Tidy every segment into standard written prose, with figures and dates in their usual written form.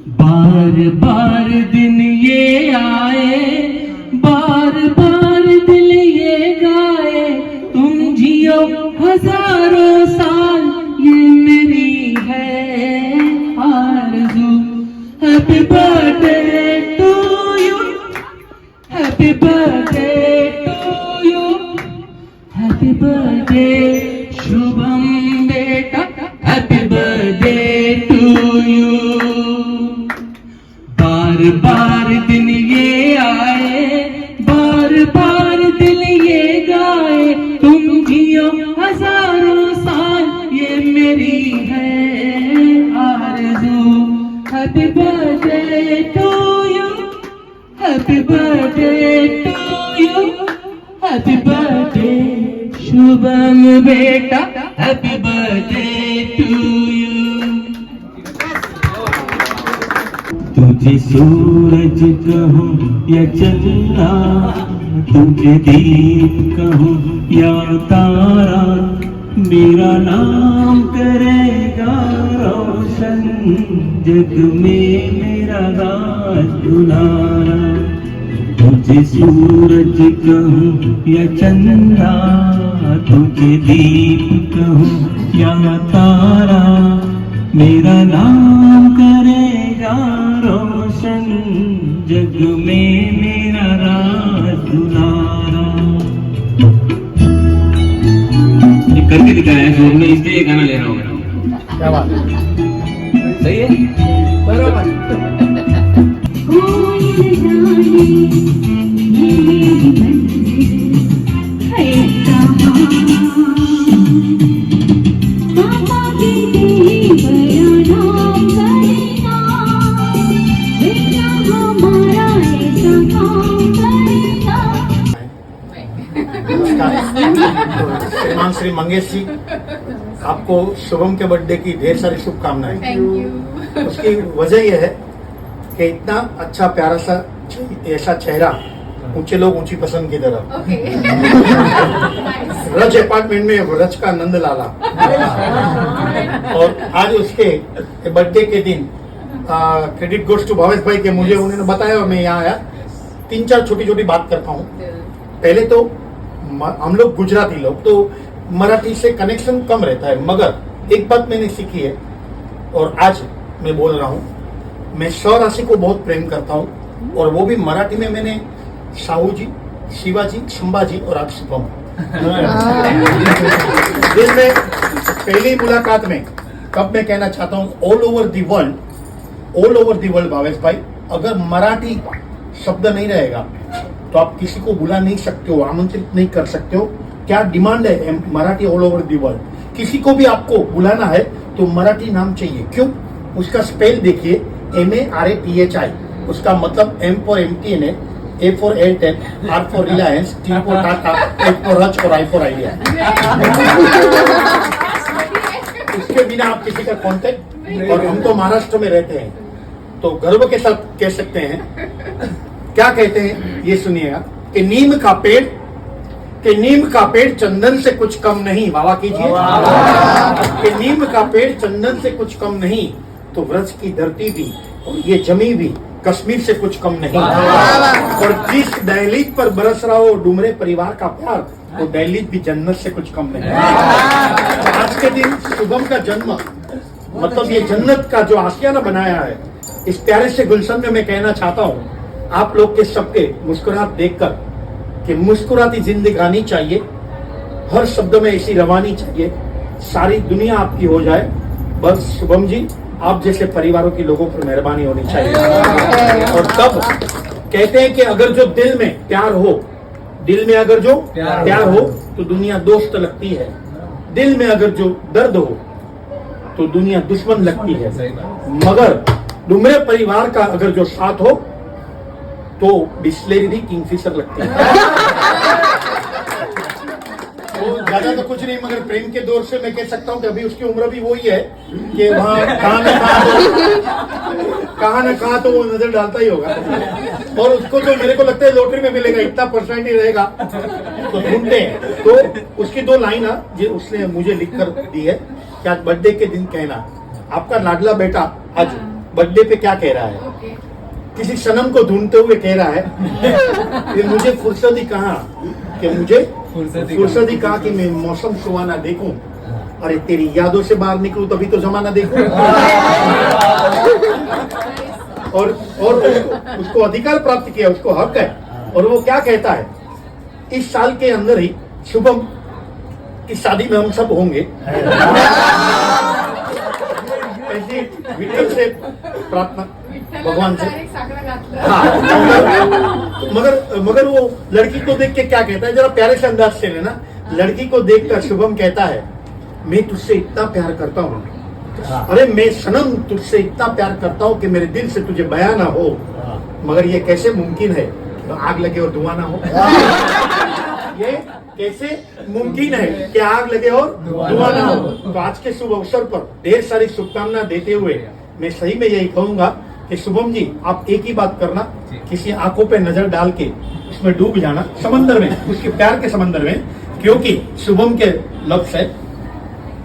बार बार दिन ये आए, बार बार दिल ये गाए, तुम जियो हजारों साल, ये मेरी है आरज़ू। Happy birthday to you, happy birthday to you, happy birthday Shubham बेटा, हैप्पी बर्थडे टू यू। बार बार दिन ये आए, बार बार दिल ये गाए, तुम जियो हजारों साल, ये मेरी है आरज़ू। Happy birthday to you, happy birthday to you, happy birthday Shubham बेटा, हैप्पी बर्थडे टू यू। तुझे सूरज कहूँ या चंद्रा, तुझे दीप कहूँ या तारा, मेरा नाम करेगा रोशन, जग में मेरा राज दुलारा। तुझे सूरज कहूँ या चंद्रा, तुझे दीप कहूँ या तारा, मेरा नाम करेगा रोशन, जग में मेरा राज दुलारा। ये करके दिखाया है शोर में, इसलिए ये गाना ले रहा हूँ। क्या बात है, सही है, बराबर। श्रीमान श्री मंगेश जी, आपको शुभम के बर्थडे की ढेर सारी शुभकामनाएं। Thank you. उसकी वजह यह है कि इतना अच्छा प्यारा सा ऐसा चेहरा, ऊंचे लोग ऊंची पसंद की तरह। ओके। रज अपार्टमेंट में रज का नंद लाला। और आज उसके बर्थडे के दिन क्रेडिट गोज टू भावेश भाई के, मुझे उन्होंने बताया और मैं यहाँ आया। 3-4 छोटी छोटी बात करता हूँ। पहले तो हम लोग गुजराती लोग तो मराठी से कनेक्शन कम रहता है, मगर एक बात मैंने सीखी है और आज मैं बोल रहा हूँ, मैं स्वराशि को बहुत प्रेम करता हूँ, और वो भी मराठी में मैंने साहू जी, शिवाजी, संभाजी और आज शुभम। जिसमें पहली मुलाकात में कब मैं कहना चाहता हूँ, all over the world Bhavesh भाई, अगर मराठी शब्द नहीं रहेगा तो आप किसी को बुला नहीं सकते हो, आमंत्रित नहीं कर सकते हो। क्या डिमांड है Marathi all over the world. किसी को भी आपको बुलाना है तो मराठी नाम चाहिए। क्यों? उसका स्पेल देखिए, MARATHI। उसका मतलब M फॉर MTN है, A for Airtel, R for Reliance, T for Tata, H for Hutch और I फॉर आइडिया। उसके बिना आप किसी का कॉन्टेक्ट, और हम तो महाराष्ट्र में रहते हैं तो गर्व के साथ कह सकते हैं। क्या कहते हैं ये सुनिएगा, कि नीम का पेड़ चंदन से कुछ कम नहीं। वाह कीजिए। कि नीम का पेड़ चंदन से कुछ कम नहीं, तो व्रज की धरती भी और ये जमी भी कश्मीर से कुछ कम नहीं। और जिस दहलीज पर बरस रहा हो डुमरे परिवार का प्यार, वो दहलीज भी जन्नत से कुछ कम नहीं। आज के दिन शुभम का जन्म, मतलब ये जन्नत का जो आशियाना बनाया है, इस प्यारे से गुलशन में मैं कहना चाहता हूँ, आप लोग के सबके मुस्कुराहट देखकर कि मुस्कुराती जिंदगानी चाहिए, हर शब्द में ऐसी रवानी चाहिए, सारी दुनिया आपकी हो जाए। बस शुभम जी, आप जैसे परिवारों के लोगों पर मेहरबानी होनी चाहिए। और तब कहते हैं कि अगर जो दिल में प्यार हो, दिल में अगर जो प्यार हो तो दुनिया दोस्त लगती है, दिल में अगर जो दर्द हो तो दुनिया दुश्मन लगती है, मगर डुमरे परिवार का अगर जो साथ हो तो बिस्लेरी किंगफिशर लगती है। तो ज्यादा तो कुछ नहीं, मगर प्रेम के दौर से मैं कह सकता हूँ कि अभी उसकी उम्र भी वही है कि वहाँ कहाँ न कहाँ तो वो नजर डालता ही होगा। और उसको जो मेरे को लगता है लॉटरी में मिलेगा, इतना परसेंट ही रहेगा, तो ढूंढते हैं। तो उसकी 2 लाइन जो उसने मुझे लिख कर दी है कि आज बर्थडे के दिन कहना, आपका लाडला बेटा आज बर्थडे पे क्या कह रहा है? किसी सनम को ढूंढते हुए कह रहा है कि मुझे फुर्सत ही कहाँ, कि मुझे फुर्सत ही कहाँ कि मैं मौसम सुहाना देखूं। अरे तेरी यादों से बाहर निकलूं तभी तो जमाना देखूं। और उसको अधिकार प्राप्त किया, उसको हक है। और वो क्या कहता है, इस साल के अंदर ही शुभम की शादी में हम सब होंगे। ऐसी विठल से प्रार्थना भगवान से। हाँ, मगर वो लड़की को देख के क्या कहता है, जरा प्यारे से अंदाज से लेना। लड़की को देखकर शुभम कहता है, मैं तुझसे इतना प्यार करता हूँ, अरे मैं सनम तुझसे इतना प्यार करता हूँ कि मेरे दिल से तुझे बयां ना हो, मगर ये कैसे मुमकिन है तो आग लगे और धुआं ना हो। ये कैसे मुमकिन है कि आग लगे और धुआं ना हो। तो आज के शुभ अवसर पर ढेर सारी शुभकामना देते हुए मैं सही में यही कहूंगा कि शुभम जी, आप एक ही बात करना, किसी आंखों पे नजर डाल के उसमें डूब जाना, समंदर में, उसके प्यार के समंदर में। क्योंकि शुभम के लफ्ज है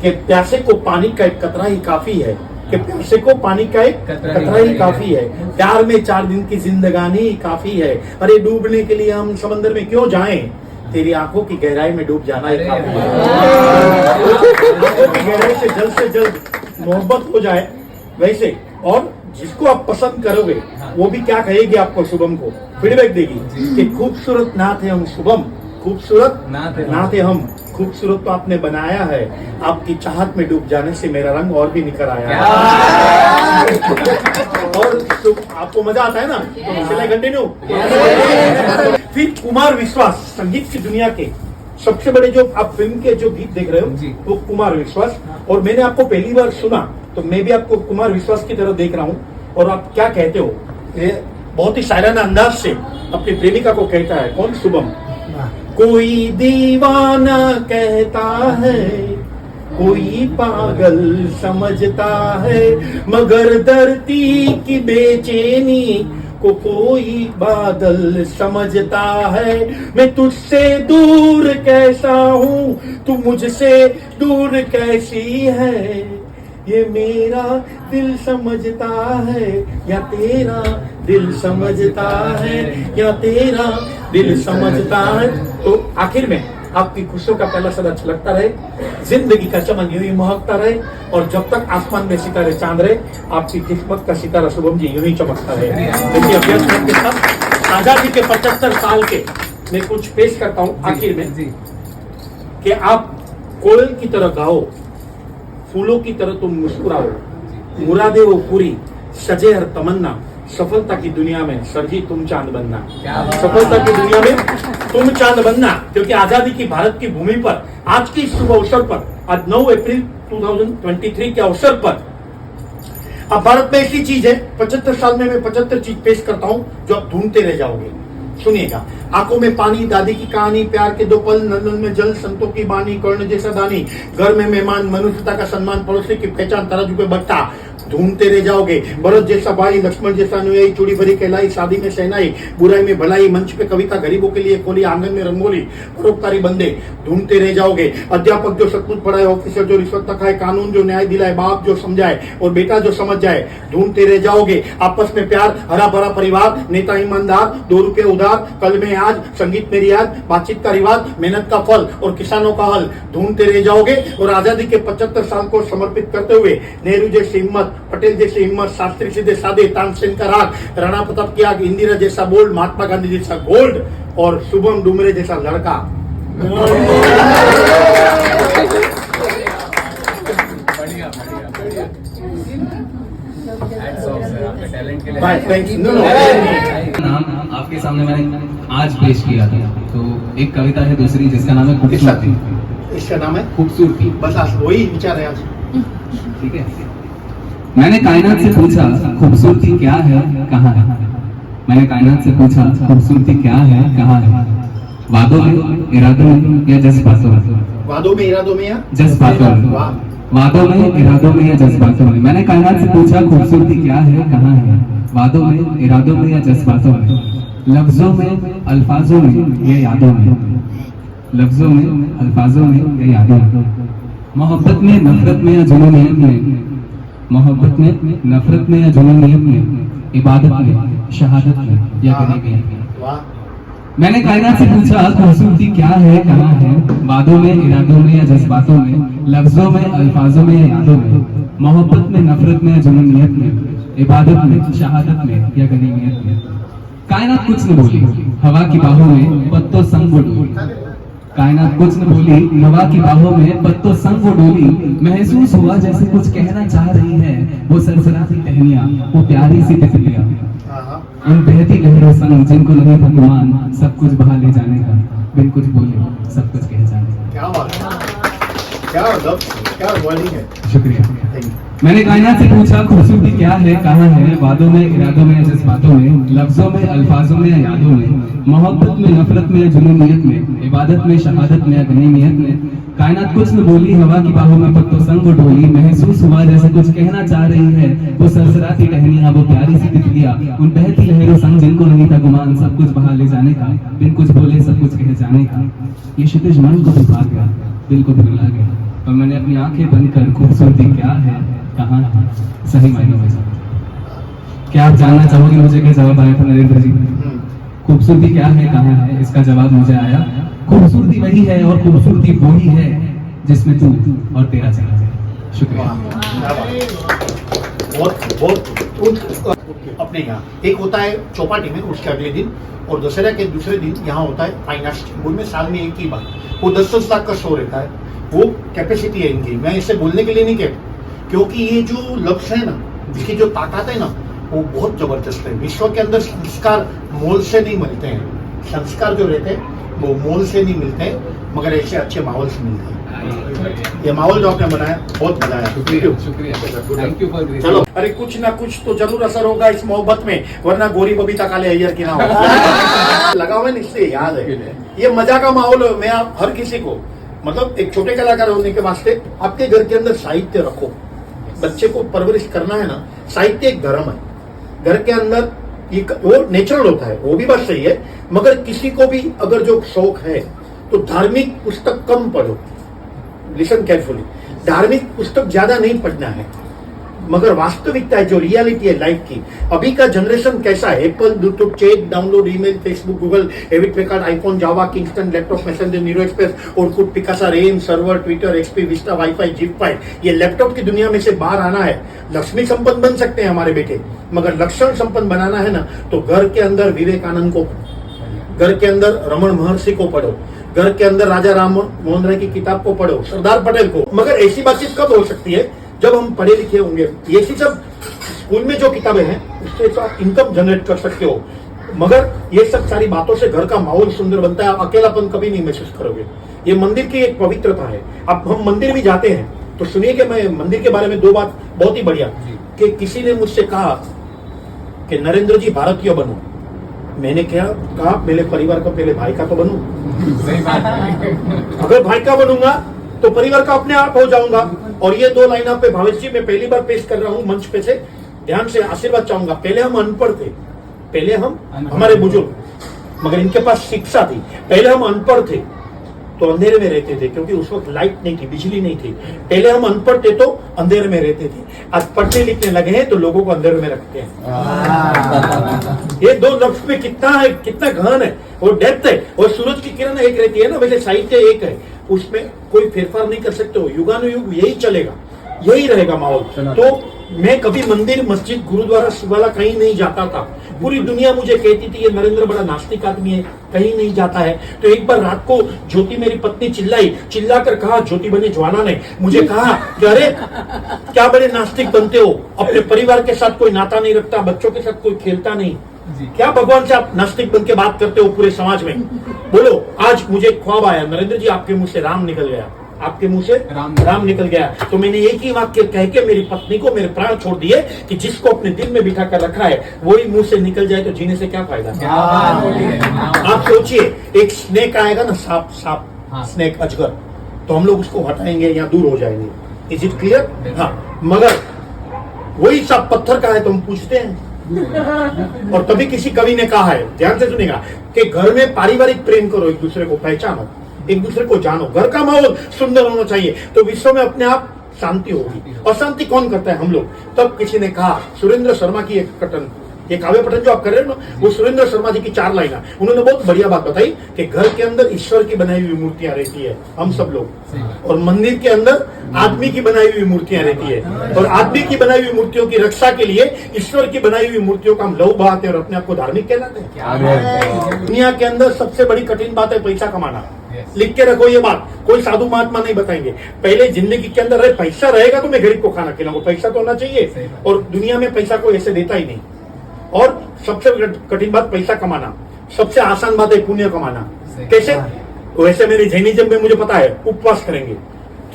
कि प्यासे को पानी का एक कतरा ही काफी है, कि प्यासे को पानी का एक कतरा ही काफी है, प्यार में 4 दिन की जिंदगानी ही काफी है। अरे डूबने के लिए हम समंदर में क्यों जाएं, तेरी आंखों की गहराई में डूब जाना ही काफी है। आंखों की गहराई से जल्द मोहब्बत हो जाए वैसे। और जिसको आप पसंद करोगे वो भी क्या कहेगी आपको, शुभम को फीडबैक देगी कि खूबसूरत ना थे हम शुभम, खूबसूरत ना थे हम, खूबसूरत तो आपने बनाया है, आपकी चाहत में डूब जाने से मेरा रंग और भी निखर आया है। और आपको मजा आता है ना, तो चलिए कंटिन्यू। फिर कुमार विश्वास, संगीत की दुनिया के सबसे बड़े जो आप फिल्म के जो गीत देख रहे हो वो कुमार विश्वास। और मैंने आपको पहली बार सुना तो मैं भी आपको कुमार विश्वास की तरह देख रहा हूँ। और आप क्या कहते हो, ये बहुत ही शायराना अंदाज से अपनी प्रेमिका को कहता है, कौन, शुभम। कोई दीवाना कहता है, कोई पागल समझता है, मगर धरती की बेचैनी को कोई बादल समझता है। मैं तुझसे दूर कैसा हूँ, तू मुझसे दूर कैसी है, ये मेरा दिल समझता है या तेरा दिल समझता है, या तेरा दिल समझता है। तो आखिर में आपकी खुशियों का पहला सदा छलकता रहे, जिंदगी का चमन यूं ही महकता रहे, और जब तक आसमान में सितारे चांद रहे, आपकी किस्मत का सितारा शुभम जी यूं ही चमकता रहे। देखिए अभ्यास के साथ आजादी के 75 साल के मैं कुछ पेश करता हूँ आखिर में कि आप कोयल की तरह गाओ, फूलों की तरह तुम मुस्कुराओ, मुरादे वो पूरी सजे हर तमन्ना, सफलता की दुनिया में सरजी तुम चांद बनना, सफलता की दुनिया में तुम चांद बनना। क्योंकि आजादी की भारत की भूमि पर आज के शुभ अवसर पर, आज 9 अप्रैल 2023 के अवसर पर, अब भारत में ऐसी चीज है, 75 साल में मैं 75 चीज पेश करता हूं जो आप ढूंढते रह जाओगे। सुनिएगा, आंखों में पानी, दादी की कहानी, प्यार के 2 पल, नंदन में जल, संतों की बानी, कर्ण जैसा दानी, घर में मेहमान, मनुष्यता का सम्मान, पड़ोसी की पहचान, तराजू पे बट्टा, ढूंढते रह जाओगे। भरत जैसा भाई, लक्ष्मण जैसा अनुयायी, चूड़ी भरी कहलाई, शादी में सहनाई, बुराई में भलाई, मंच पे कविता, गरीबों के लिए खोली, आंगन में रंगोली, परोपकारी बंदे, ढूंढते रह जाओगे। अध्यापक जो सचमुच पढ़ाए, ऑफिसर जो रिश्वत न खाए, कानून जो न्याय दिलाए, बाप जो समझाए और बेटा जो समझ जाए, ढूंढते रह जाओगे। आपस में प्यार, हरा भरा परिवार, नेता ईमानदार, 2 रुपए उधार, कल में आज, संगीत मेरी याद, बातचीत का रिवाज, मेहनत का फल और किसानों का हल, ढूंढते रह जाओगे। और आजादी के 75 साल को समर्पित करते हुए नेहरू जैसी हिम्मत, पटेल जैसी हिम्मत, शास्त्री सीधे सादे, तानसेन का राग, राणा प्रताप की आग, इंदिरा जैसा बोल्ड, महात्मा गांधी जैसा गोल्ड और शुभम डुमरे जैसा लड़का। नाम आपके सामने मैंने आज पेश किया था, तो एक कविता है दूसरी जिसका नाम है खूबसूरती। इसका नाम है खूबसूरती। बस आज वही विचार है आज। ठीक है। मैंने कायनात से पूछा खूबसूरती क्या है, कहाँ है। मैंने कायनात से पूछा खूबसूरती क्या है, कहाँ है। वादों में, इरादों में या जज्बातों में। वादों में, इरादों में या जज्बातों में। वादों में, इरादों में या जज्बातों में। मैंने कायनात से पूछा खूबसूरती क्या है, कहाँ है। वादों में, इरादों में या जज्बातों में। लफ्जों में, अल्फाजों में या यादों में। लफ्जों में, अल्फाजों में या यादों में। मोहब्बत में, नफरत में या जुनूनियत में। मोहब्बत में, नफरत में या जुनूनियत में, इबादत में, शहादत में या गरीबियत में। वाह, मैंने कायनात से पूछा खूबसूरती क्या है, कहाँ है, वादों में, इरादों में या जज्बातों में, लफ्जों में, अल्फाजों में या यादों में, मोहब्बत में, नफरत में या जुनूनियत में, इबादत में, शहादत में या गनीमियत में। कायनात कुछ न बोली, हवा की बाहों में पत्तों संग वो डोली। कायनात कुछ न बोली, हवा की बाहों में पत्तों संग वो डोली। महसूस हुआ जैसे कुछ कहना चाह रही है, वो सरसराती टहनियां, वो प्यारी सी तितलियां। उन बहती लहरों संग जिनको नहीं था गुमान, सब कुछ बहा ले जाने का, बिन कुछ बोले सब कुछ कह जाने का। क्या बात है, क्या लफ्ज, क्या वर्डिंग है। शुक्रिया। Thank you. मैंने कायनात से पूछा खूबसूरती क्या है, कहाँ है, वादों में, इरादों में या जज्बातों में, लफ्जों में, अल्फाजों में या यादों में, मोहब्बत में, नफरत में या जुनूनियत में, इबादत में, शहादत में या गनीमियत में। कायनात कुछ न बोली, हवा की बाहों में पत्तों संग वो डोली। महसूस हुआ जैसे कुछ कहना चाह रही है, वो सरसराती टहनियां, वो प्यारी सी तितलियां। उन बहती लहरों संग जिनको नहीं था गुमान, सब कुछ बहा ले जाने का, बिन कुछ बोले सब कुछ कह जाने का। ये क्षितिज मन को दुखा गया, दिल को रुला गया, और मैंने अपनी आंखें बंद कर खूबसूरती क्या है, कहाँ है, सही मायनों में समझा। क्या आप जानना चाहोगे मुझे क्या जवाब आया था नरेंद्र जी? खूबसूरती क्या है, कहाँ है, इसका जवाब मुझे आया, खूबसूरती वही है और खूबसूरती वही है जिसमें तू और तेरा चला जाए। शुक्रिया। बहुत बहुत अपने यहाँ एक होता है चौपाटी में उसके अगले दिन, और दशहरा के दूसरे दिन यहाँ होता है फाइन आर्ट्स चेंबूर में, साल में एक ही बार। वो 10-10 लाख का शो रहता है, वो कैपेसिटी है इनकी। मैं इसे बोलने के लिए नहीं कहता, क्योंकि ये जो लक्ष्य है ना, इसकी जो ताकत है ना, वो बहुत जबरदस्त है। विश्व के अंदर संस्कार मोल से नहीं मिलते हैं, संस्कार जो रहते हैं वो मोल से नहीं मिलते हैं, मगर ऐसे अच्छे माहौल से मिलते हैं। ये माहौल जो आपने बनाया बहुत मजा आया। थैंक यू फॉर चलो, अरे कुछ ना कुछ तो जरूर असर होगा इस मोहब्बत में, वरना गोरी बबीता काले अय्यर की ना हो। लगा हुआ है, इससे याद है ये मजा का माहौल है। मैं आप हर किसी को, मतलब एक छोटे कलाकार होने के वास्ते आपके घर के अंदर साहित्य रखो। बच्चे को परवरिश करना है ना, साहित्य एक धर्म है। घर के अंदर ये वो नेचुरल होता है, वो भी बात सही है, मगर किसी को भी अगर जो शौक है तो धार्मिक पुस्तक कम पढ़ो। लिसन केयरफुली, धार्मिक पुस्तक ज्यादा नहीं पढ़ना है, मगर वास्तविकता है जो रियलिटी है लाइफ की। अभी का जनरेशन कैसा है, Apple, Bluetooth, chat, download, email, Facebook, Google, Hewlett Packard, iPhone, Java, Kingston, laptop, messenger, Nero Express, Orkut, Picasa, RAM, server, Twitter, XP, Vista, wifi, zip file. ये लैपटॉप की दुनिया में से बाहर आना है। लक्ष्मी संपन्न बन सकते हैं हमारे बेटे, मगर लक्षण संपन्न बनाना है ना, तो घर के अंदर विवेकानंद को पढ़ो, घर के अंदर रमन महर्षि को पढ़ो, घर के अंदर राजा राम मोहन राय की किताब को पढ़ो, सरदार पटेल को। मगर ऐसी बातचीत कब हो सकती है जब हम पढ़े लिखे होंगे। ये सब स्कूल में जो किताबें हैं उससे तो आप इनकम जनरेट कर सकते हो, मगर ये सब सारी बातों से घर का माहौल सुंदर बनता है। आप अकेलापन कभी नहीं महसूस करोगे। ये मंदिर की एक पवित्रता है। अब हम मंदिर भी जाते हैं तो सुनिए कि मैं मंदिर के बारे में दो बात बहुत ही बढ़िया, कि किसी ने मुझसे कहा कि नरेंद्र जी भारतीय बनो। मैंने क्या कहा, मेरे परिवार का पहले भाई का तो बनूं। अगर भाई का बनूंगा तो परिवार का अपने आप हो जाऊंगा। और ये दो लाइन आप पे भावेश जी मैं पहली बार पेश कर रहा हूं मंच पे से, ध्यान से आशीर्वाद चाहूंगा। पहले हम अनपढ़ थे, पहले हम हमारे बुजुर्ग, मगर इनके पास शिक्षा थी। पहले हम अनपढ़ थे तो अंधेरे में रहते थे, क्योंकि उस वक्त लाइट नहीं थी, बिजली नहीं थी। पहले हम अनपढ़ थे तो अंधेरे में रहते थे। आज पढ़ने लिखने लगे हैं तो लोगों को अंधेरे में रखते हैं। ये दो लफ्ज में कितना है, कितना गहन है और डेप्थ है। और सूरज की किरण एक रहती है ना, वैसे साहित्य एक है, उसमें कोई फेरफार नहीं कर सकते हो। युगानुयुग यही चलेगा, यही रहेगा माहौल। तो मैं कभी मंदिर, मस्जिद, गुरुद्वारा, शिवाला कहीं नहीं जाता था। पूरी दुनिया मुझे कहती थी ये नरेंद्र बड़ा नास्तिक आदमी है, कहीं नहीं जाता है। तो एक बार रात को ज्योति मेरी पत्नी चिल्ला कर कहा, ज्योति बने ज्वाला ने मुझे कहा कि अरे क्या बड़े नास्तिक बनते हो, अपने परिवार के साथ कोई नाता नहीं रखता, बच्चों के साथ कोई खेलता नहीं, क्या भगवान से आप नास्तिक बन के बात करते हो पूरे समाज में। बोलो, आज मुझे ख्वाब आया, नरेंद्र जी आपके मुंह से राम निकल गया, आपके मुंह से राम निकल गया। तो मैंने एक ही वाक्य कह के मेरी पत्नी को मेरे प्राण छोड़ दिए कि जिसको अपने दिल में बिठा कर रखा है वही मुंह से निकल जाए तो जीने से क्या फायदा। आप सोचिए, एक स्नेक आएगा ना, सांप, स्नेक, अजगर, तो हम लोग उसको हटाएंगे या दूर हो जाएंगे। Is it clear? हाँ, मगर वही सांप पत्थर का है तो हम पूछते हैं। और तभी किसी कवि ने कहा है, ध्यान से सुनेगा, कि घर में पारिवारिक प्रेम करो, एक दूसरे को पहचानो, एक दूसरे को जानो, घर का माहौल सुंदर होना चाहिए तो विश्व में अपने आप शांति होगी। अशांति कौन करता है? हम लोग। तब किसी ने कहा, सुरेंद्र शर्मा की एक कटन, ये काव्य पठन जो आप कर रहे हो ना, वो सुरेंद्र शर्मा जी की 4 लाइना, उन्होंने बहुत बढ़िया बात बताई कि घर के अंदर ईश्वर की बनाई हुई मूर्तियां रहती है, हम सब लोग, और मंदिर के अंदर आदमी की बनाई हुई मूर्तियां रहती है, और आदमी की बनाई हुई मूर्तियों की रक्षा के लिए ईश्वर की बनाई हुई मूर्तियों का हम लहू बहाते हैं और अपने आप को धार्मिक कहलाते हैं। दुनिया के अंदर सबसे बड़ी कठिन बात है पैसा कमाना। लिख के रखो ये बात, कोई साधु महात्मा नहीं बताएंगे। पहले जिंदगी के अंदर पैसा रहेगा तो मैं गरीब को खाना खिलाऊंगा, पैसा तो होना चाहिए, और दुनिया में पैसा कोई ऐसे देता ही नहीं। और सबसे कठिन बात पैसा कमाना, सबसे आसान बात है पुण्य कमाना। कैसे? वैसे मेरे जैनिज्म में मुझे पता है, उपवास करेंगे,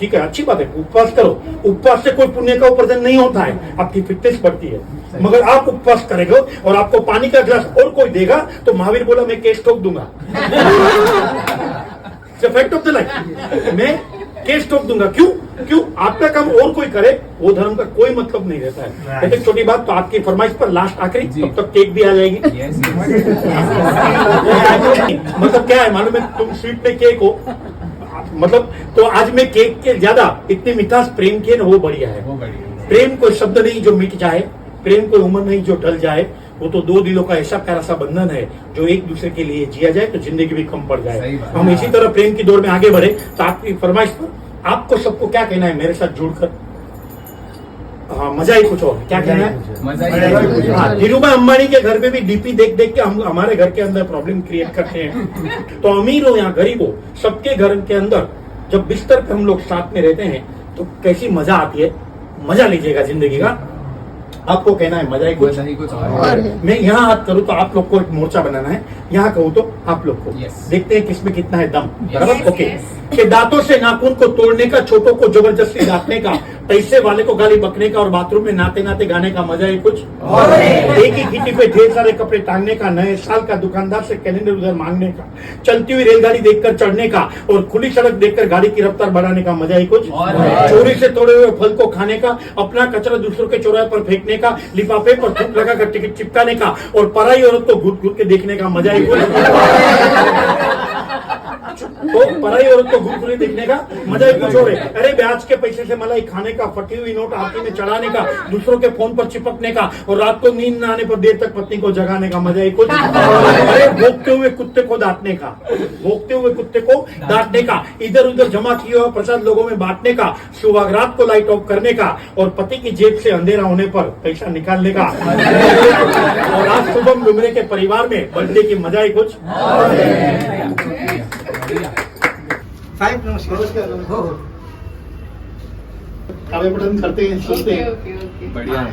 ठीक है, अच्छी बात है, उपवास करो। उपवास से कोई पुण्य का उपार्जन नहीं होता है, आपकी फिटनेस बढ़ती है। मगर आप उपवास करेंगे और आपको पानी का गिलास और कोई देगा तो महावीर बोला मैं केस ठोक दूंगा। फैक्ट ऑफ द लाइफ, मैं केस ठोक दूंगा। क्यों? आपका काम और कोई करे, वो धर्म का कोई मतलब नहीं रहता है। एक छोटी बात, तो आपकी फरमाइश पर लास्ट आखिरी, तब तक केक भी आ जाएगी। मतलब क्या है मालूम है, तुम स्वीट में केक हो, मतलब तो आज मैं केक के ज्यादा इतनी मिठास प्रेम की है ना, वो बढ़िया है। प्रेम कोई शब्द नहीं जो मिट जाए, प्रेम कोई उम्र नहीं जो ढल जाए, वो तो दो दिलों का ऐसा प्यारा सा बंधन है जो एक दूसरे के लिए जिया जाए तो जिंदगी भी कम पड़ जाए। हम इसी तरह प्रेम की दौड़ में आगे बढ़े। तो आपकी फरमाइश पर आपको सबको क्या कहना है मेरे साथ जुड़कर? हाँ, मजा ही कुछ और। क्या कहना है? मजा ही। हाँ, धीरूभाई अंबानी के घर में भी डीपी देख देख के हम हमारे घर के अंदर प्रॉब्लम क्रिएट करते हैं। तो अमीर हो या गरीब हो, सबके घर के अंदर जब बिस्तर पे हम लोग साथ में रहते हैं तो कैसी मजा आती है। मजा लीजिएगा जिंदगी का। आपको कहना है मजा ही कुछ और। मैं यहाँ हाथ करूँ तो आप लोग को एक मोर्चा बनाना है, यहाँ कहूँ तो आप लोग को। देखते हैं किसमें कितना है दम। बराबर? ओके। कि दांतों से नाखून को तोड़ने का, छोटों को जबरदस्ती डांटने का, पैसे वाले को गाली बकने का और बाथरूम में नाते नाते गाने का मजा ही कुछ और। एक ही खिड़की पे ढेर सारे कपड़े टांगने का, नए साल का दुकानदार से कैलेंडर उधर मांगने का, चलती हुई रेलगाड़ी देखकर चढ़ने का और खुली सड़क देखकर गाड़ी की रफ्तार बढ़ाने का मजा ही कुछ और। चोरी से तोड़े हुए फल को खाने का, अपना कचरा दूसरों के चौराहे पर फेंकने का, लिफाफे पर थूक लगाकर टिकट चिपकाने का और पराई औरत को घुट घुट के देखने का मजा ही कुछ। तो पराई औरत को घूम फिर देखने का मजा ही कुछ और है। अरे ब्याज के पैसे से मलाई खाने का, फटी हुई नोट आरती में चढ़ाने का, दूसरों के फोन पर चिपकने का और रात को नींद न आने पर देर तक पत्नी को जगाने का मजा ही कुछ। अरे भोगते हुए कुत्ते को डांटने का, भोगते हुए कुत्ते को डांटने का, इधर उधर जमा किए हुए प्रसाद लोगों में बांटने का, सुहागरात को लाइट ऑफ करने का और पति की जेब से अंधेरा होने पर पैसा निकालने का और आज शुभम डुमरे के परिवार में बर्थडे की मजा ही कुछ। साहेब नमस्कार। हो काव्य पठन करते हैं, सुनते हैं। बढ़िया है।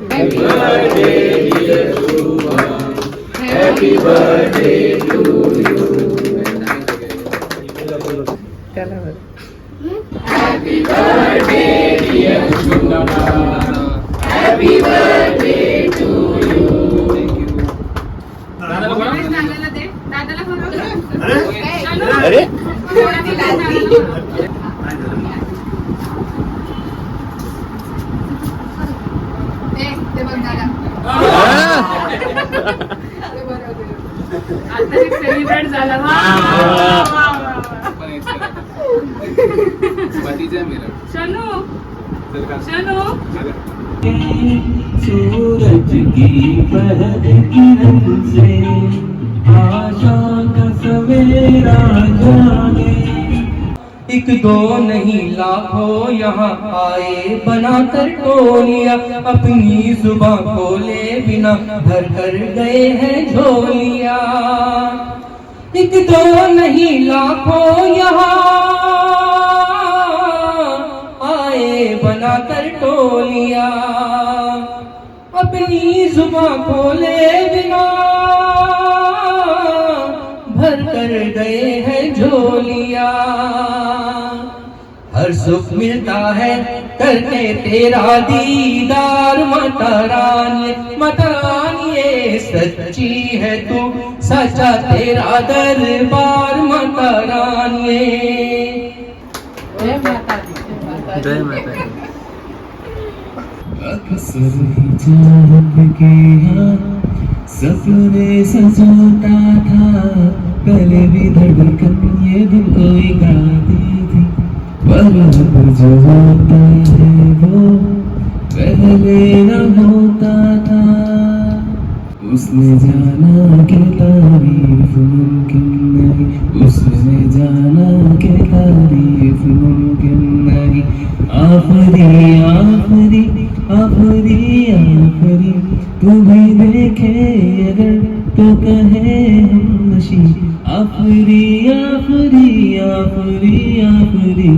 Happy birthday dear Shubham, happy birthday to you. Happy birthday dear Shubham, happy birthday to you. अरे सेलिब्रेट झाला. शनू शनू सूरज की पहर किरण से आशा का सवेरा जागे. एक दो नहीं लाखों यहाँ आए बनाकर टोलियां, अपनी जुबां खोले बिना भर कर गए हैं झोलियां. एक दो नहीं लाखों यहाँ आए बनाकर टोलियां, अपनी जुबां खोले बिना भर कर गए हैं झोलियां. हर सुख मिलता है करके तेरा दीदार माता रानी. माता रानी ये सच्ची है तू, सच्चा तेरा दरबार माता रानी. जय माता दी. जय माता दी. अक्सर ही चाहत के यहाँ सपने सजाता था, पहले भी धड़कन ये दिल कोई गाती थी, पर अब जो होता है वो पहले न होता था। उसने जाना कि तारीफ मुमकिन नहीं, उसने जाना कि तारीफ मुमकिन नहीं। आफरी आफरी आफरी आफरी तू भी देखे अगर तो कहे हम नशी। आफरी आफरी आफरी आफरी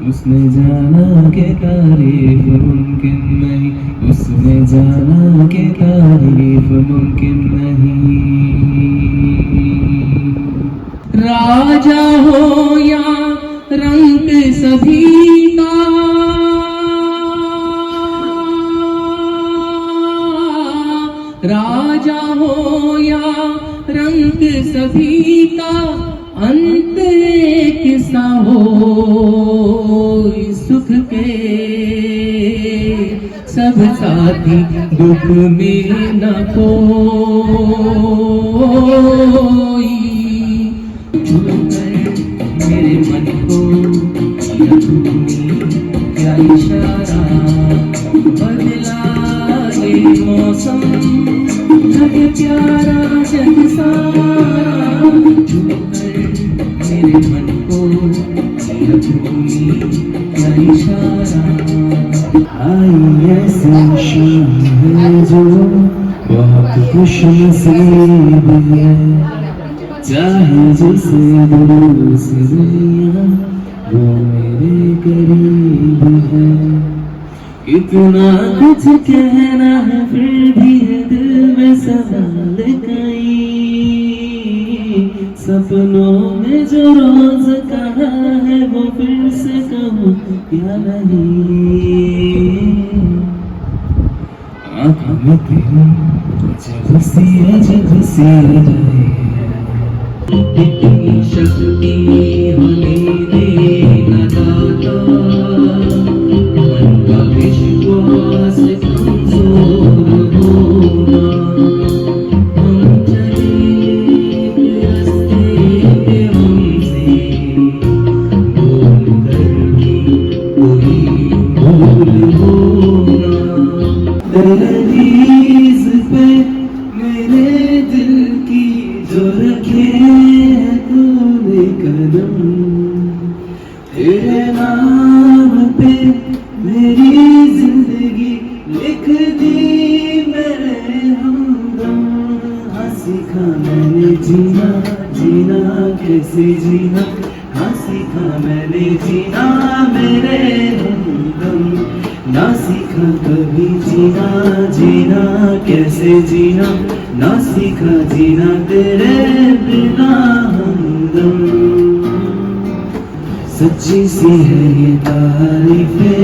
उसने जाना कि तारीफ मुमकिन नहीं, उसने जाना कि तारीफ मुमकिन नहीं। राजा हो या रंग सभी का, राजा हो या रंग सभी का, अंत एक सा हो सुख के सब साथी, दुख में न कोई। मेरे मन को किया तुमने क्या इशारा, बदला ये मौसम जग प्यारा जग सारा। मेरे मन को किया तुमने क्या इशारा। आई ऐसी शाम है जो बहुत खुश नसीब है, चाहे जिसे दूर से दुनिया वो मेरे करीब है। इतना कुछ कहना है फिर भी है दिल में सवाल कई, सपनों में जो रोज कहा है वो फिर से कहूँ या नहीं। आँखों में तेरी अजब सी जाए, इतनी शक्ति हमें देना दाता, मन का विश्वास कमजोर होना। हम चले रास्ते पे हमसे बोल कर भी कोई भूल होना। दहलीज पे मेरे दिल की जो रखे है तूने कदम, तेरे नाम पे मेरी जिंदगी लिख दी मेरे हमदम। हाँ सीखा मैंने जीना जीना कैसे जीना, हाँ सीखा मैंने जीना मेरे हमदम। ना सीखा कभी जीना जीना कैसे जीना, ना सीखा जीना तेरे बिना हमदम। सच्ची सी है ये तारीफें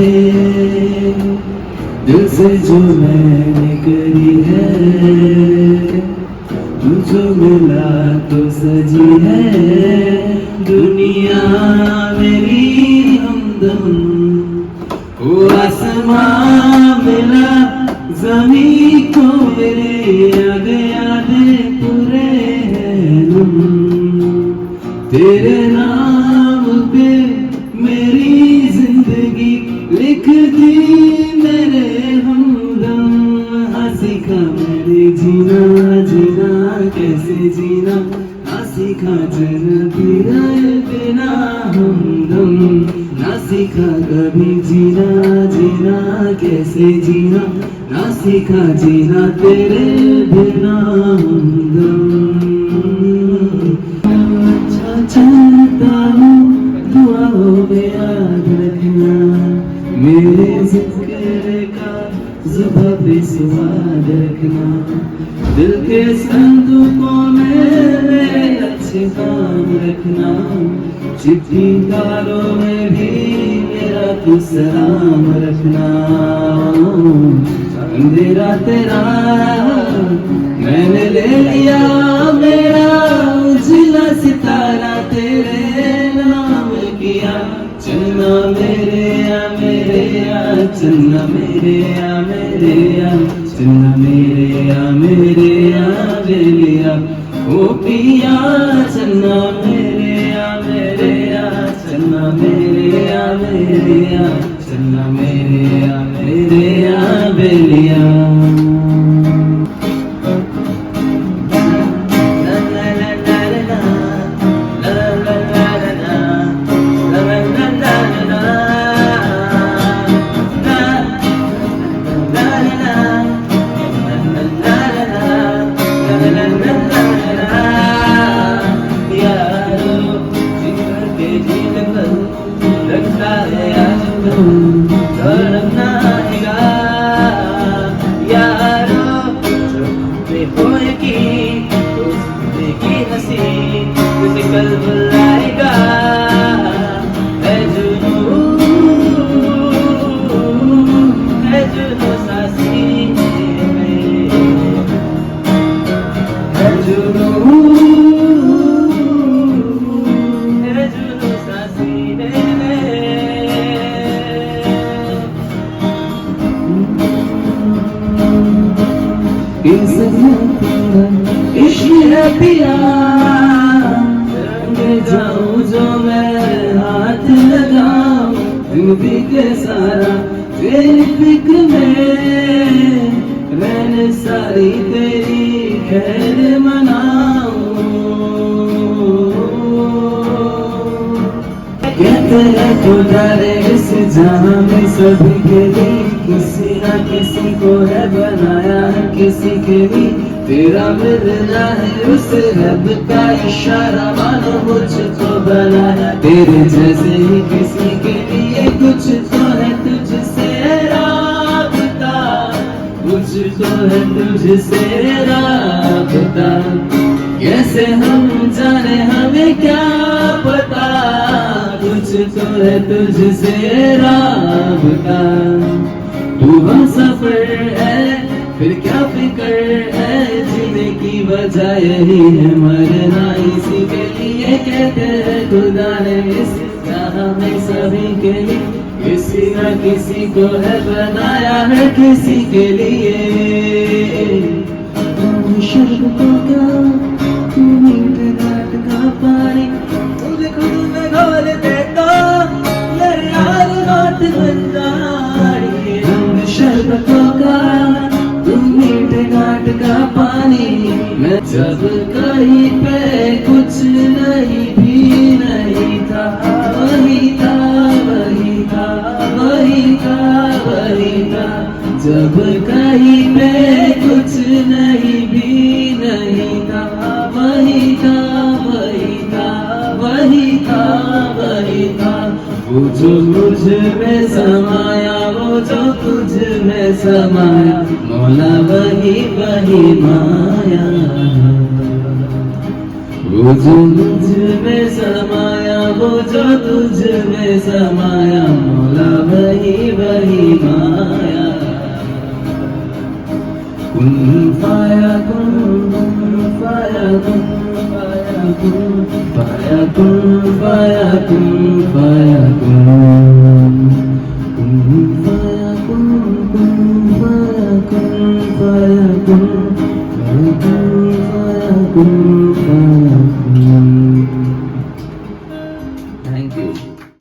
दिल से जो मैंने करी है, तुझे मिला तो सजी है दुनिया मेरी हमदम। वो आसमां मिला ज़मीं को मेरे याद याद पूरे हैं नम। तेरे नाम पे मेरी जिंदगी लिख दी मेरे हमदम। हाँ सीखा मैंने जीना जीना कैसे जीना, हाँ सीखा जन्नती रहे बिना हमदम। ना सीखा कभी जीना जीना कैसे जीना, ना सीखा जीना तेरे बिना हमदम। अच्छा चलता हूँ दुआओं में याद रखना, मेरे जिक्र का ज़ुबान पे स्वाद रखना। दिल के संदूकों में मेरे अच्छे काम रखना, चिट्ठी तारों में भी मेरा तू सलाम रखना। अंधेरा तेरा मैंने ले लिया मेरा, उजला सितारा तेरे नाम किया। चल चन्ना मेरे या चन्ना मेरे या चन्ना मेरे या बेलिया ओ पिया चन्ना मेरे या चन्ना मेरे या चन्ना मेरे या बेलिया कल बुलाएगा है जुनू सासी में है जुनू सासी में इश्क है पिया जाऊं जो मैं हाथ लगाऊं दिन भी के सारा तेरी फिक्र में मैंने सारी तेरी खैर मनाऊं कहते हैं खुदा ने इस जहां में सभी के लिए किसी ना किसी को है बनाया है किसी के लिए तेरा मिलना है उस रब का इशारा मानो मुझको बनाया तेरे जैसे ही किसी के लिए कुछ तो है तुझसे राबता कुछ तो है तुझसे राबता कैसे हम जाने हमें क्या पता कुछ तो है तुझसे राबता तू हम सफर है फिर क्या फिक्र है जीने की वजह यही है मरना इसी के लिए कहते हैं खुदा ने इस जहां में सभी के लिए किसी न किसी को है बनाया है किसी के लिए शर्बतों का तू मीठे घाट का पानी तुझे खुद में घोल देता मेरे यार रात बन जाए हम शर्बतों का मीठे घाट का पानी मैं जब कहीं पे कुछ नहीं भी नहीं था वही था वही था वही था वही था जब कहीं पे कुछ नहीं भी नहीं था वही था वही था वही था वही था वो जो मुझ में समाया वो जो तुझ में समाया मौला वही वही माया वो जो मुझ में समाया वो जो तुझ में समाया मौला वही वही माया कुन फाया कुन फाया कुन फाया कुन फाया कुन फाया कुन फाया कुन